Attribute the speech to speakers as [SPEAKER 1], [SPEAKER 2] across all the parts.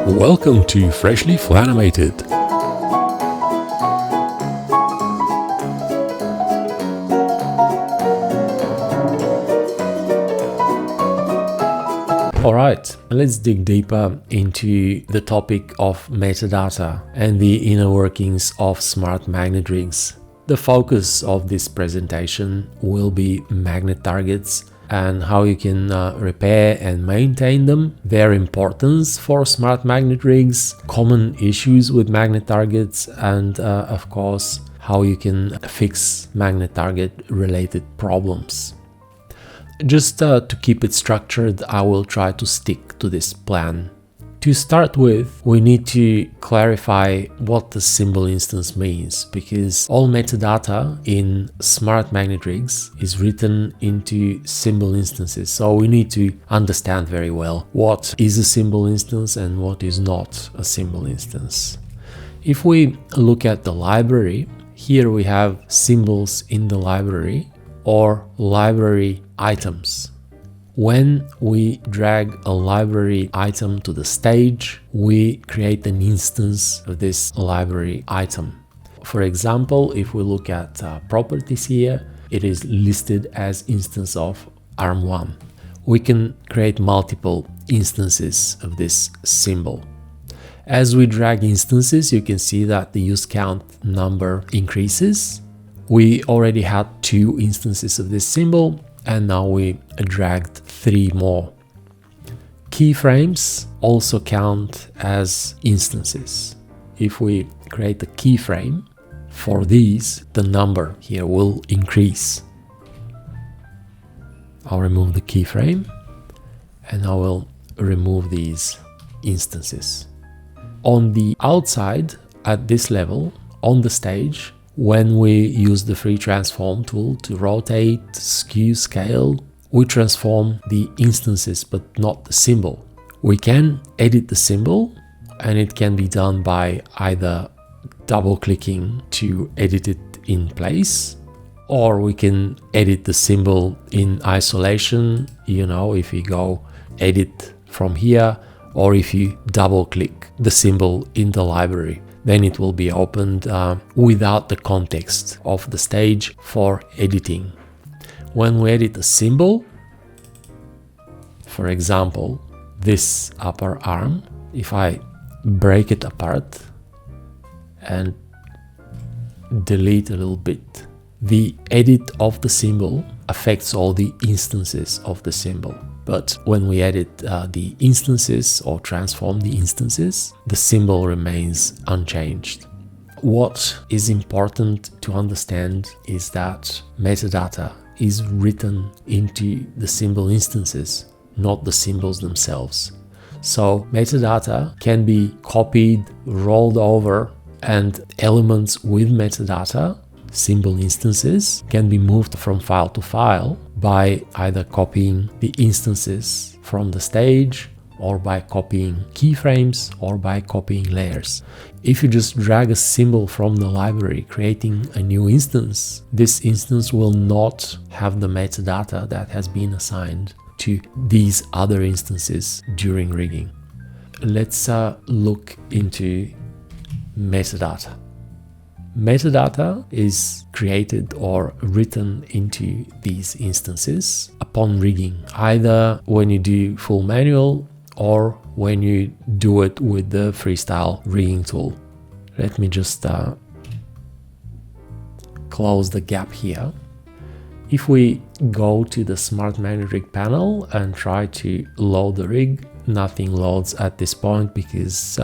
[SPEAKER 1] Welcome to Freshly Flanimated. Alright, let's dig deeper into the topic of metadata and the inner workings of smart magnet rigs. The focus of this presentation will be magnet targets and how you can repair and maintain them, their importance for smart magnet rigs, common issues with magnet targets, and of course how you can fix magnet target related problems. Just to keep it structured, I will try to stick to this plan. To start with, we need to clarify what the symbol instance means, because all metadata in smart magnet rigs is written into symbol instances. So we need to understand very well what is a symbol instance and what is not a symbol instance. If we look at the library, here we have symbols in the library or library items. When we drag a library item to the stage, we create an instance of this library item. For example, if we look at properties here, it is listed as instance of arm1. We can create multiple instances of this symbol. As we drag instances, you can see that the use count number increases. We already had 2 instances of this symbol, and now we dragged 3 more. Keyframes also count as instances. If we create a keyframe for these, the number here will increase. I'll remove the keyframe and I will remove these instances. On the outside, at this level, on the stage, when we use the free transform tool to rotate, skew, scale, we transform the instances but not the symbol. We can edit the symbol, and it can be done by either double clicking to edit it in place, or we can edit the symbol in isolation, if you go edit from here, or if you double click the symbol in the library. Then it will be opened without the context of the stage for editing. When we edit a symbol, for example, this upper arm, if I break it apart and delete a little bit, the edit of the symbol affects all the instances of the symbol. But when we edit the instances or transform the instances, the symbol remains unchanged. What is important to understand is that metadata is written into the symbol instances, not the symbols themselves. So metadata can be copied, rolled over, and elements with metadata, symbol instances, can be moved from file to file by either copying the instances from the stage, or by copying keyframes, or by copying layers. If you just drag a symbol from the library, creating a new instance, this instance will not have the metadata that has been assigned to these other instances during rigging. Let's look into metadata. Metadata is created or written into these instances upon rigging, either when you do full manual or when you do it with the freestyle rigging tool. Let me just close the gap here. If we go to the Smart Magnet Rig panel and try to load the rig, nothing loads at this point because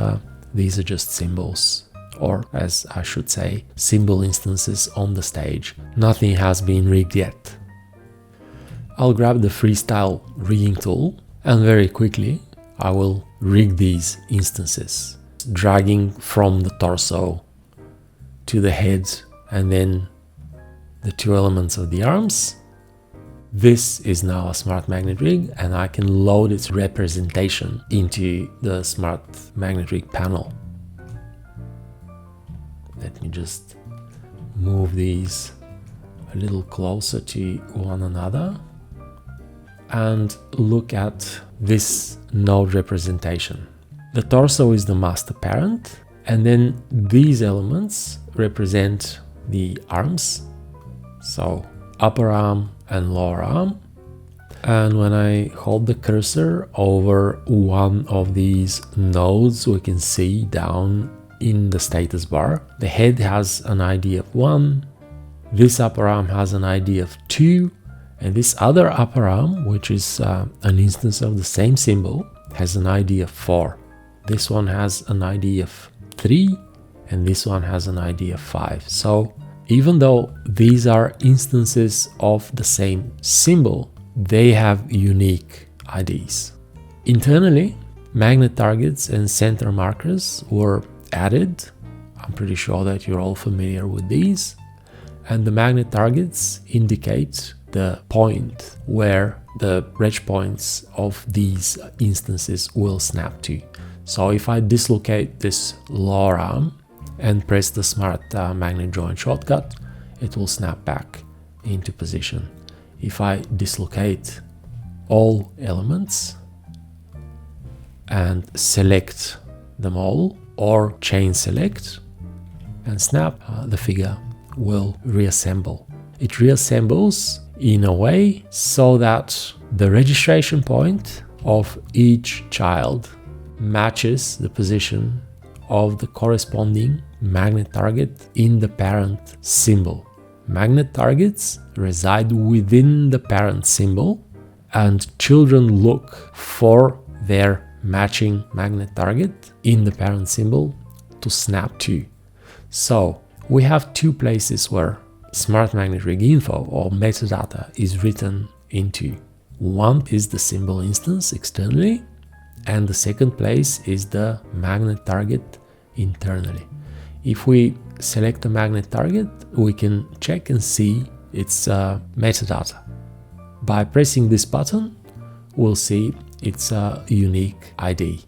[SPEAKER 1] these are just symbols. Or as I should say, symbol instances on the stage. Nothing has been rigged yet. I'll grab the freestyle rigging tool and very quickly I will rig these instances, dragging from the torso to the head and then the 2 elements of the arms. This is now a smart magnet rig and I can load its representation into the Smart Magnet Rig panel. Let me just move these a little closer to one another and look at this node representation. The torso is the master parent, and then these elements represent the arms, so upper arm and lower arm. And when I hold the cursor over one of these nodes, we can see down in the status bar, the head has an ID of 1, this upper arm has an ID of 2, and this other upper arm, which is an instance of the same symbol, has an ID of 4. This one has an ID of 3, and this one has an ID of 5. So even though these are instances of the same symbol, they have unique IDs. Internally, magnet targets and center markers were added. I'm pretty sure that you're all familiar with these. And the magnet targets indicate the point where the reg points of these instances will snap to. So if I dislocate this lower arm and press the Smart Magnet Join shortcut, it will snap back into position. If I dislocate all elements and select them all, or chain select and snap, the figure will reassemble. It reassembles in a way so that the registration point of each child matches the position of the corresponding magnet target in the parent symbol. Magnet targets reside within the parent symbol, and children look for their matching magnet target in the parent symbol to snap to. So we have two places where Smart Magnet Rig info or metadata is written into. One is the symbol instance externally, and the second place is the magnet target internally. If we select a magnet target, we can check and see its metadata. By pressing this button, we'll see its unique ID.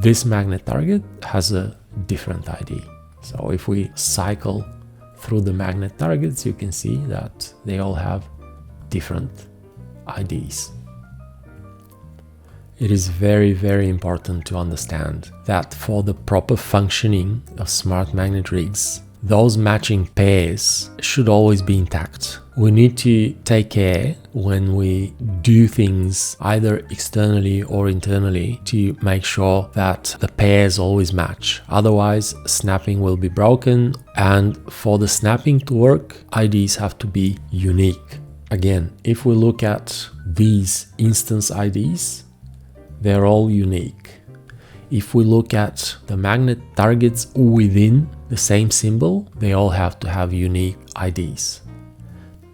[SPEAKER 1] This magnet target has a different ID. So if we cycle through the magnet targets, you can see that they all have different IDs. It is very, very important to understand that for the proper functioning of smart magnet rigs, those matching pairs should always be intact. We need to take care when we do things either externally or internally to make sure that the pairs always match. Otherwise, snapping will be broken, and for the snapping to work, IDs have to be unique. Again, if we look at these instance IDs, they're all unique. If we look at the magnet targets within the same symbol, they all have to have unique IDs.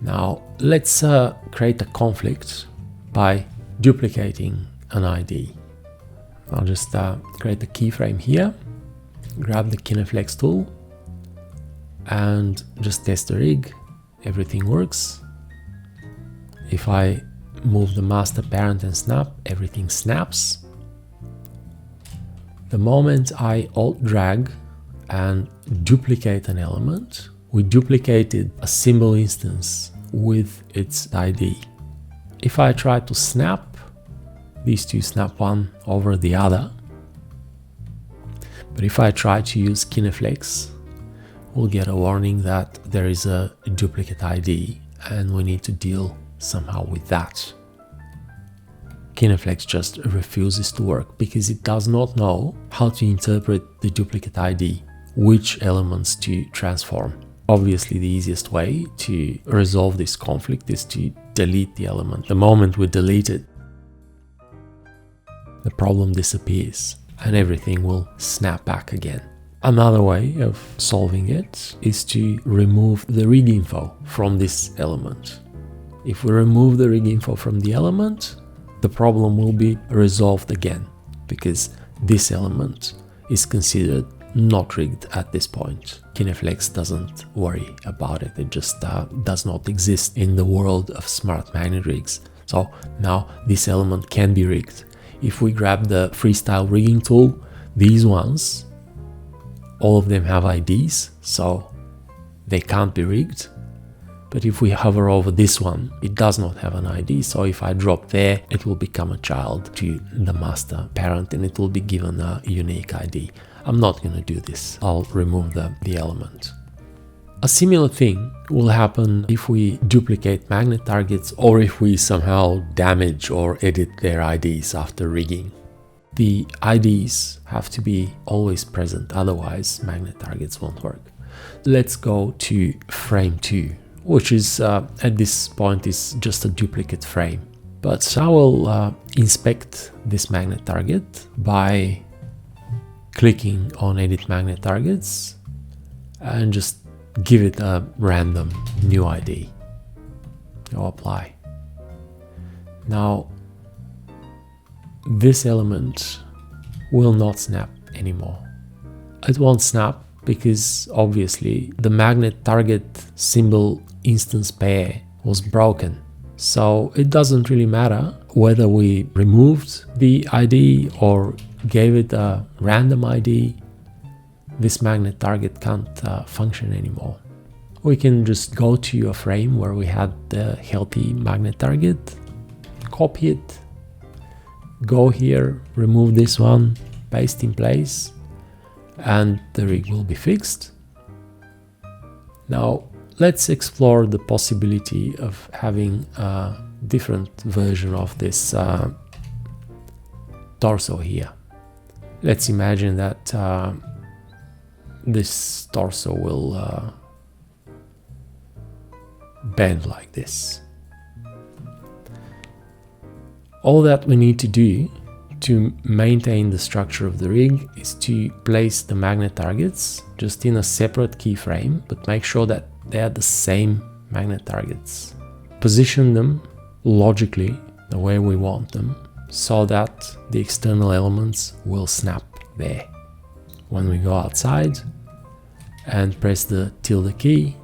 [SPEAKER 1] Now let's create a conflict by duplicating an ID. I'll just create a keyframe here, grab the Kineflex tool and just test the rig. Everything works. If I move the master parent and snap, everything snaps. The moment I alt drag and duplicate an element, we duplicated a symbol instance with its ID. If I try to snap, these two snap one over the other. But if I try to use Kineflex, we'll get a warning that there is a duplicate ID and we need to deal somehow with that. Kineflex just refuses to work because it does not know how to interpret the duplicate ID, which elements to transform. Obviously, the easiest way to resolve this conflict is to delete the element. The moment we delete it, the problem disappears and everything will snap back again. Another way of solving it is to remove the rig info from this element. If we remove the rig info from the element, the problem will be resolved again because this element is considered not rigged at this point. Kineflex doesn't worry about it. It just does not exist in the world of smart magnet rigs. So now this element can be rigged. If we grab the freestyle rigging tool, these ones, all of them have IDs, so they can't be rigged. But if we hover over this one, it does not have an ID. So if I drop there, it will become a child to the master parent and it will be given a unique ID. I'm not going to do this. I'll remove the element. A similar thing will happen if we duplicate magnet targets or if we somehow damage or edit their IDs after rigging. The IDs have to be always present, otherwise magnet targets won't work. Let's go to frame 2, which is at this point is just a duplicate frame. But I will inspect this magnet target by clicking on Edit Magnet Targets and just give it a random new ID. Go apply. Now this element will not snap anymore. It won't snap because obviously the magnet target symbol instance pair was broken. So it doesn't really matter whether we removed the ID or gave it a random ID. This magnet target can't function anymore. We can just go to a frame where we had the healthy magnet target, copy it, go here, remove this one, paste in place, and the rig will be fixed. Now let's explore the possibility of having a different version of this torso here. Let's imagine that this torso will bend like this. All that we need to do to maintain the structure of the rig is to place the magnet targets just in a separate keyframe, but make sure that they are the same magnet targets. Position them logically the way we want them so that the external elements will snap there. When we go outside and press the tilde key,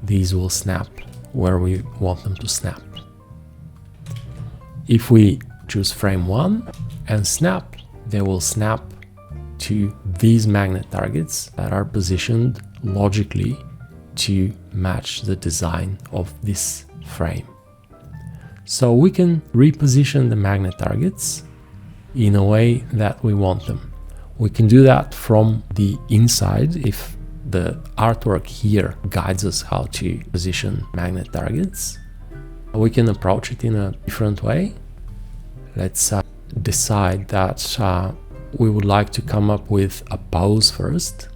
[SPEAKER 1] these will snap where we want them to snap. If we choose frame 1 and snap, they will snap to these magnet targets that are positioned logically to match the design of this frame. So we can reposition the magnet targets in a way that we want them. We can do that from the inside if the artwork here guides us how to position magnet targets. We can approach it in a different way. Let's decide that we would like to come up with a pose first,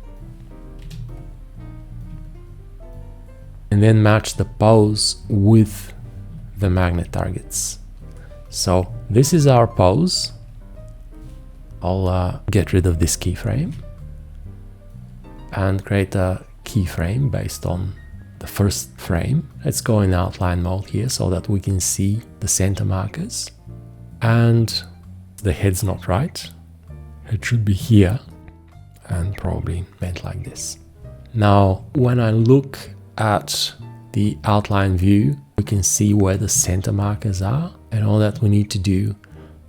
[SPEAKER 1] and then match the pose with the magnet targets. So this is our pose. I'll get rid of this keyframe and create a keyframe based on the first frame. Let's go in outline mode here so that we can see the center markers. And the head's not right. It should be here and probably bent like this. Now, when I look at the outline view, we can see where the center markers are, and all that we need to do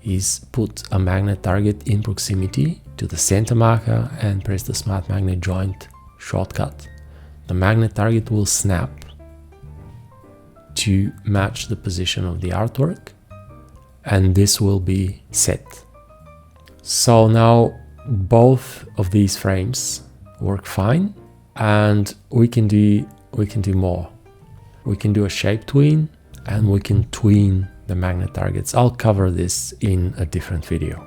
[SPEAKER 1] is put a magnet target in proximity to the center marker and press the Smart Magnet Joint shortcut. The magnet target will snap to match the position of the artwork, and this will be set. So now both of these frames work fine, and we can do more. We can do a shape tween, and we can tween the magnet targets. I'll cover this in a different video.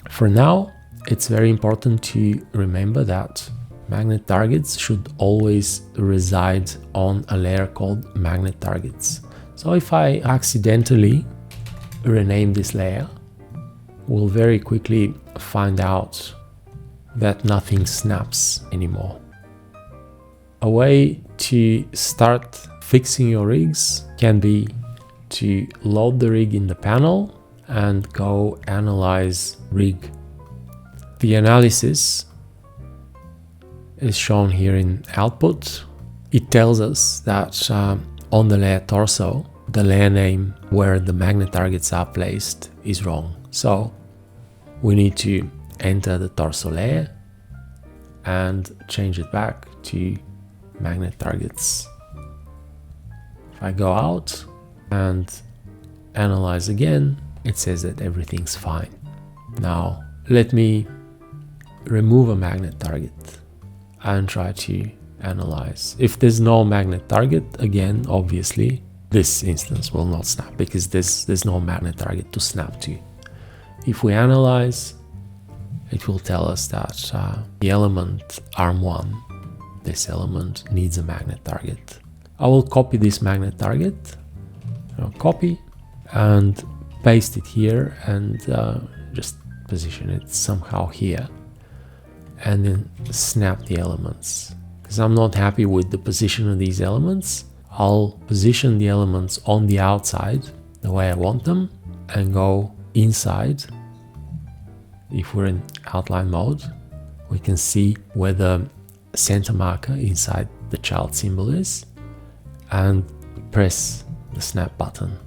[SPEAKER 1] For now, it's very important to remember that magnet targets should always reside on a layer called magnet targets. So if I accidentally rename this layer, we'll very quickly find out that nothing snaps anymore. A way to start fixing your rigs can be to load the rig in the panel and go analyze rig. The analysis is shown here in output. It tells us that on the layer torso, the layer name where the magnet targets are placed is wrong. So we need to enter the torso layer and change it back to magnet targets. If I go out and analyze again, it says that everything's fine. Now let me remove a magnet target and try to analyze. If there's no magnet target, again, obviously this instance will not snap because there's no magnet target to snap to. If we analyze, it will tell us that the element arm1, this element needs a magnet target. I will copy this magnet target, copy, and paste it here, and just position it somehow here, and then snap the elements. Because I'm not happy with the position of these elements, I'll position the elements on the outside the way I want them and go inside. If we're in outline mode, we can see where the center marker inside the child symbol is, and press the snap button.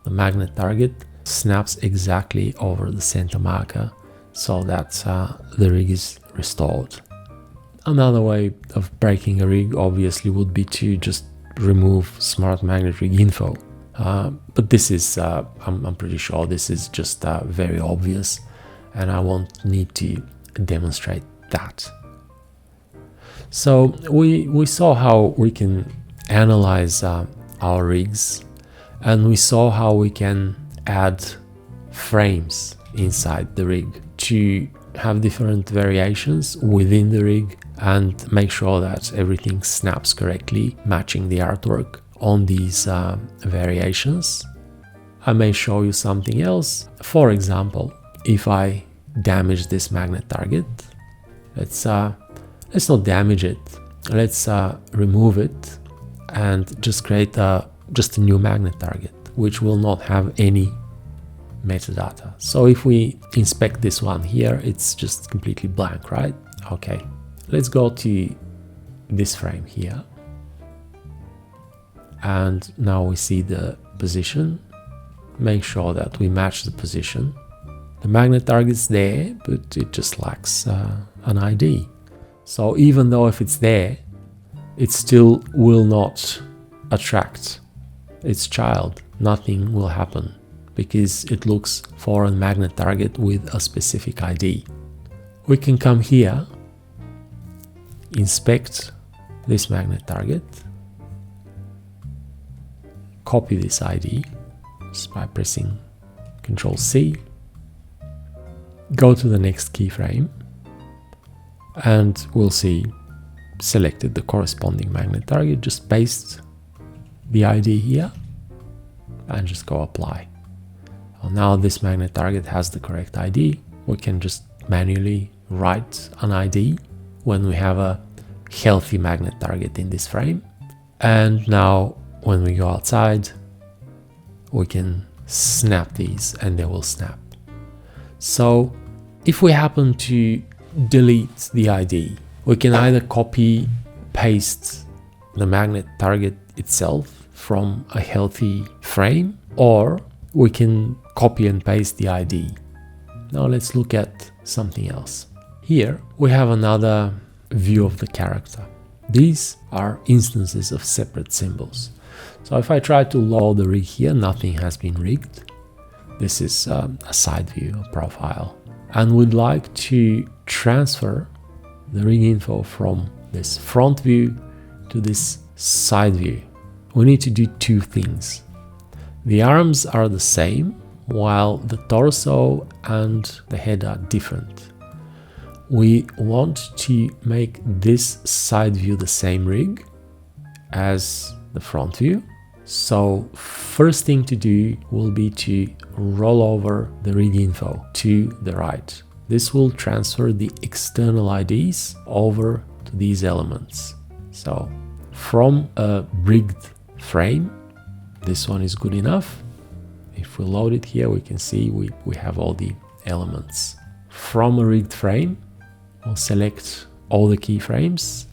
[SPEAKER 1] The magnet target snaps exactly over the center marker so that the rig is restored. Another way of breaking a rig obviously would be to just remove smart magnet rig info, but this is I'm pretty sure this is just very obvious, and I won't need to demonstrate that. So we saw how we can analyze our rigs, and we saw how we can add frames inside the rig to have different variations within the rig and make sure that everything snaps correctly, matching the artwork on these variations. I may show you something else. For example, if I damage this magnet target, let's not damage it, let's remove it and just create just a new magnet target which will not have any metadata. So if we inspect this one here, it's just completely blank, right? Okay, let's go to this frame here, and now we see the position. Make sure that we match the position. The magnet target's there, but it just lacks an ID. So even though if it's there, it still will not attract its child. Nothing will happen because it looks for a magnet target with a specific ID. We can come here, inspect this magnet target, copy this ID just by pressing Ctrl C, go to the next keyframe, and we'll see selected the corresponding magnet target. Just paste the ID here and just go apply. Well, now this magnet target has the correct ID. We can just manually write an ID when we have a healthy magnet target in this frame. And now when we go outside, we can snap these and they will snap. So if we happen to delete the ID, we can either copy paste the magnet target itself from a healthy frame, or we can copy and paste the ID. Now let's look at something else. Here we have another view of the character. These are instances of separate symbols. So if I try to load the rig here, nothing has been rigged. This is a side view, a profile. And we'd like to transfer the rig info from this front view to this side view. We need to do two things. The arms are the same, while the torso and the head are different. We want to make this side view the same rig as the front view. So first thing to do will be to roll over the rig info to the right. This will transfer the external IDs over to these elements. So from a rigged frame, this one is good enough. If we load it here, we can see we have all the elements. From a rigged frame, we'll select all the keyframes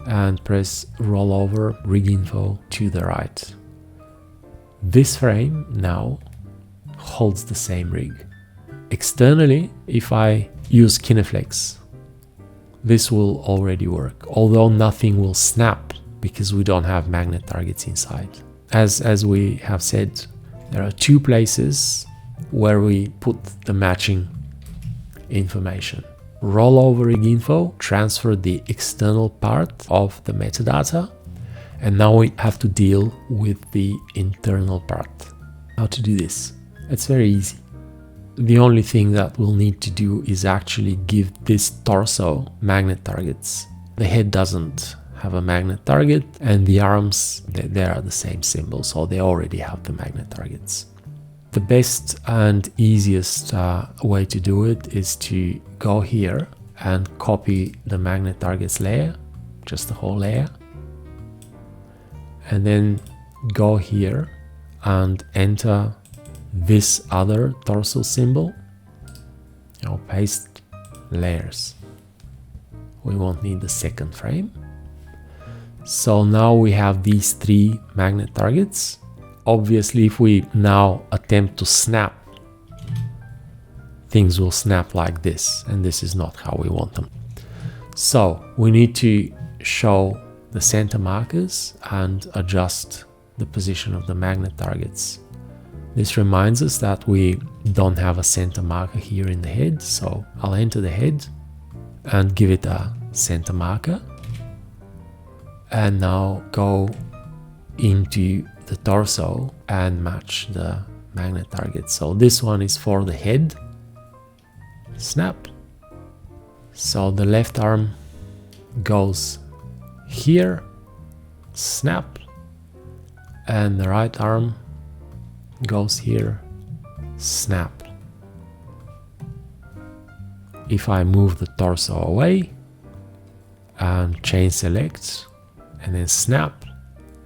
[SPEAKER 1] and press roll over rig info to the right. This frame now holds the same rig. Externally, if I use Kineflex, this will already work, although nothing will snap because we don't have magnet targets inside. as we have said, there are two places where we put the matching information. Rollover rig info, transfer the external part of the metadata, and now we have to deal with the internal part. How to do this? It's very easy. The only thing that we'll need to do is actually give this torso magnet targets. The head doesn't have a magnet target, and the arms, they are the same symbol, so they already have the magnet targets. The best and easiest way to do it is to go here and copy the magnet targets layer, just the whole layer, and then go here and enter this other torso symbol. Now paste layers. We won't need the second frame. So now we have these three magnet targets. Obviously, if we now attempt to snap, things will snap like this, and this is not how we want them. So we need to show the center markers and adjust the position of the magnet targets. This reminds us that we don't have a center marker here in the head, so I'll enter the head and give it a center marker, and now go into the torso and match the magnet target. So this one is for the head, snap. So the left arm goes here, snap, and the right arm goes here, snap. If I move the torso away and chain select and then snap,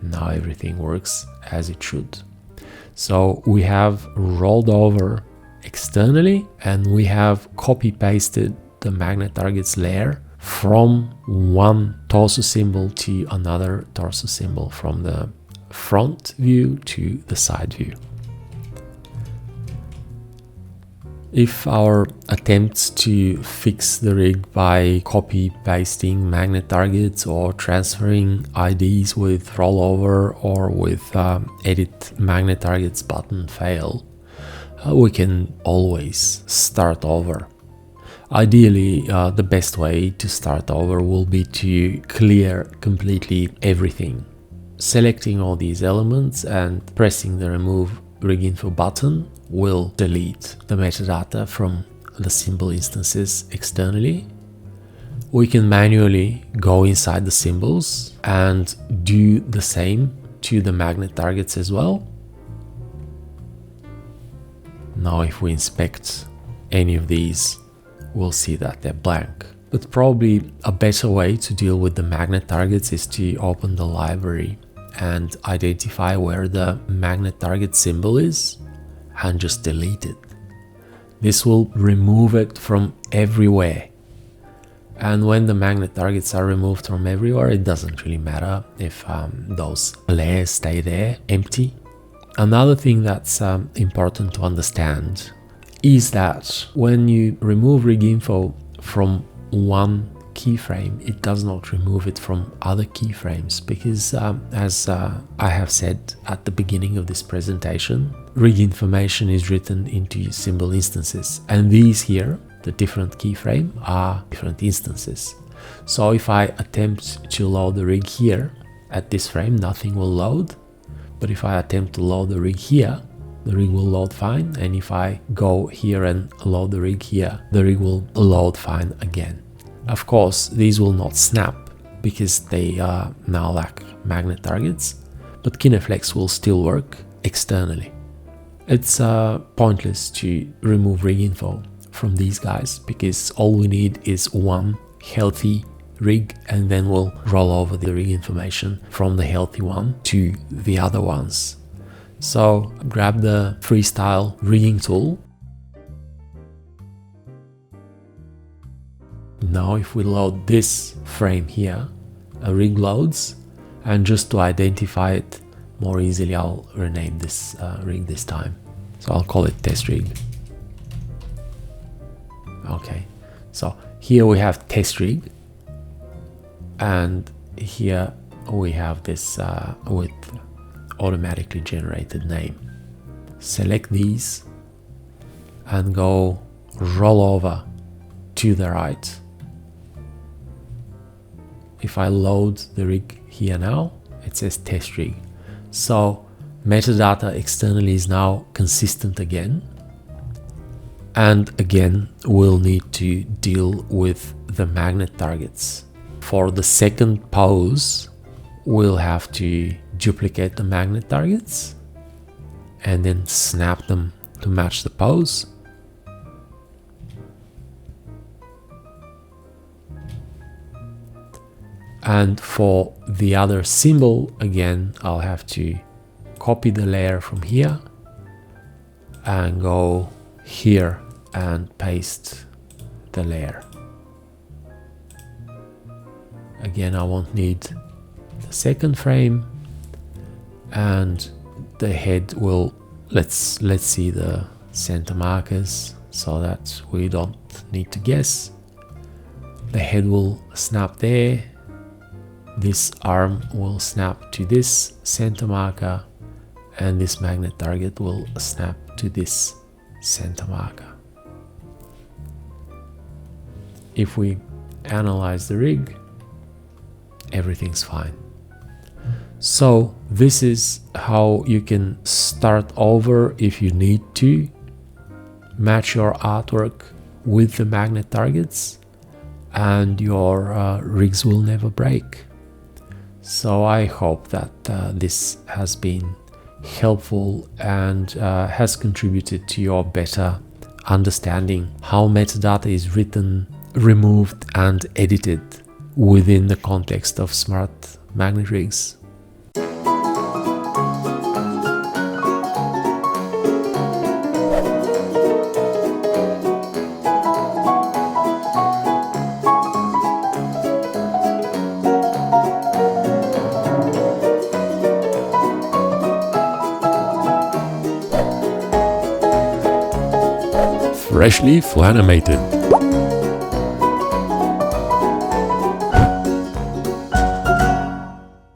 [SPEAKER 1] now everything works as it should. So we have rolled over externally, and we have copy pasted the magnet targets layer from one torso symbol to another torso symbol, from the front view to the side view. If our attempts to fix the rig by copy pasting magnet targets or transferring IDs with rollover or with edit magnet targets button fail, we can always start over. Ideally, the best way to start over will be to clear completely everything. Selecting all these elements and pressing the remove rig info button will delete the metadata from the symbol instances externally. We can manually go inside the symbols and do the same to the magnet targets as well. Now if we inspect any of these, we'll see that they're blank. But probably a better way to deal with the magnet targets is to open the library and identify where the magnet target symbol is and just delete it. This will remove it from everywhere. And when the magnet targets are removed from everywhere, it doesn't really matter if those layers stay there empty. Another thing that's important to understand is that when you remove rig info from one keyframe, it does not remove it from other keyframes, because as I have said at the beginning of this presentation, rig information is written into symbol instances, and these here, the different keyframe, are different instances. So if I attempt to load the rig here at this frame, nothing will load, but if I attempt to load the rig here, the rig will load fine, and if I go here and load the rig here, the rig will load fine again. Of course, these will not snap because they now lack magnet targets, but Kineflex will still work externally. It's pointless to remove rig info from these guys, because all we need is one healthy rig, and then we'll roll over the rig information from the healthy one to the other ones. So grab the freestyle rigging tool. Now if we load this frame here, a rig loads, and just to identify it more easily, I'll rename this rig this time. So I'll call it test rig. Okay, so here we have test rig, and here we have this with automatically generated name. Select these and go roll over to the right. If I load the rig here now, it says test rig. So metadata externally is now consistent again. And again, we'll need to deal with the magnet targets. For the second pose, we'll have to duplicate the magnet targets and then snap them to match the pose. And for the other symbol, again, I'll have to copy the layer from here and go here and paste the layer. Again, I won't need the second frame, and the head will, let's see the center markers so that we don't need to guess. The head will snap there. This arm will snap to this center marker, and this magnet target will snap to this center marker. If we analyze the rig, everything's fine. So this is how you can start over if you need to match your artwork with the magnet targets, and your rigs will never break. So I hope that this has been helpful and has contributed to your better understanding how metadata is written, removed and edited within the context of smart magnet rigs.
[SPEAKER 2] Freshly Flanimated.